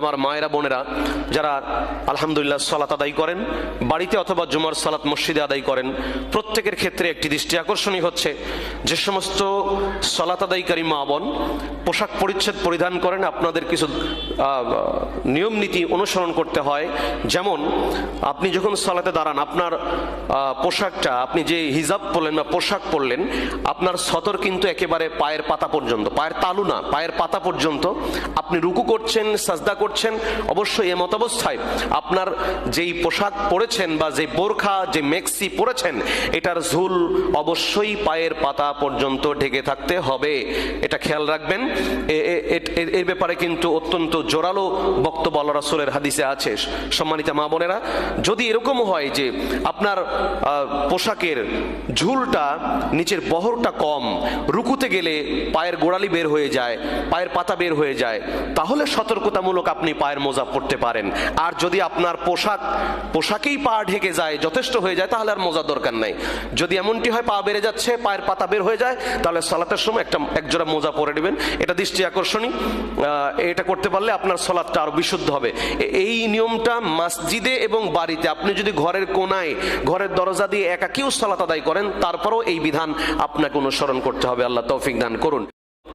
আমার মায়েরা বোনেরা যারা আলহামদুলিল্লাহ সালাত আদায় করেন, বাড়িতে অথবা জুমার সালাত মসজিদে আদায় করেন, প্রত্যেকের ক্ষেত্রে একটি দৃষ্টি আকর্ষণীয় হচ্ছে যে সমস্ত সালাত আদায়কারী মা বোন পোশাক পরিচ্ছদ পরিধান করেন, আপনাদের কিছু নিয়ম নীতি অনুসরণ করতে হয়। যেমন আপনি যখন সালাতে দাঁড়ান, আপনার পোশাকটা, আপনি যে হিজাব পরলেন বা পোশাক পরলেন, আপনার সতর কিন্তু একেবারে পায়ের পাতা পর্যন্ত, পায়ের তালু না, পায়ের পাতা পর্যন্ত। আপনি রুকু করছেন, সাজদা করছেন, অবশ্যই এমত অবস্থায় আপনার যেই পোশাক পরেছেন বা যে বোরখা, যে মেক্সি পরেছেন, এটার ঝুল অবশ্যই পায়ের পাতা পর্যন্ত ঢেকে থাকতে হবে। এটা খেয়াল রাখবেন। এর ব্যাপারে কিন্তু অত্যন্ত জোরালো বক্তব্য আল্লাহ রাসূলের হাদিসে আছে। সম্মানিত মা বোনেরা, যদি এরকম হয় যে আপনার পোশাকের ঝুলটা, নিচের বহরটা কম, রুকুতে গেলে পায়ের গোড়ালি বের হয়ে যায়, পায়ের পাতা বের হয়ে যায়, তাহলে সতর্কতামূলক আপনি পায়ের মোজা পরতে পারেন। আর যদি আপনার পোশাকেই পা ঢেকে যায়, যথেষ্ট হয়ে যায়, তাহলে আর মোজা দরকার নাই। যদি এমনটি হয় পা বেড়ে যাচ্ছে, পায়ের পাতা বের হয়ে যায়, তাহলে সালাতের সময় একজোড়া মোজা পরে নেবেন। এটা দৃষ্টি আকর্ষণীয়। এটা করতে পারলে আপনার সালাতটা আরো বিশুদ্ধ হবে। এই নিয়মটা মসজিদে এবং বাড়িতে, আপনি যদি ঘরের কোনায়, ঘরের দরজা দিয়ে একাকিও সালাত আদায় করেন, তারপরেও এই বিধান আপনাকে অনুসরণ করতে হবে। আল্লাহ তৌফিক দান করুন।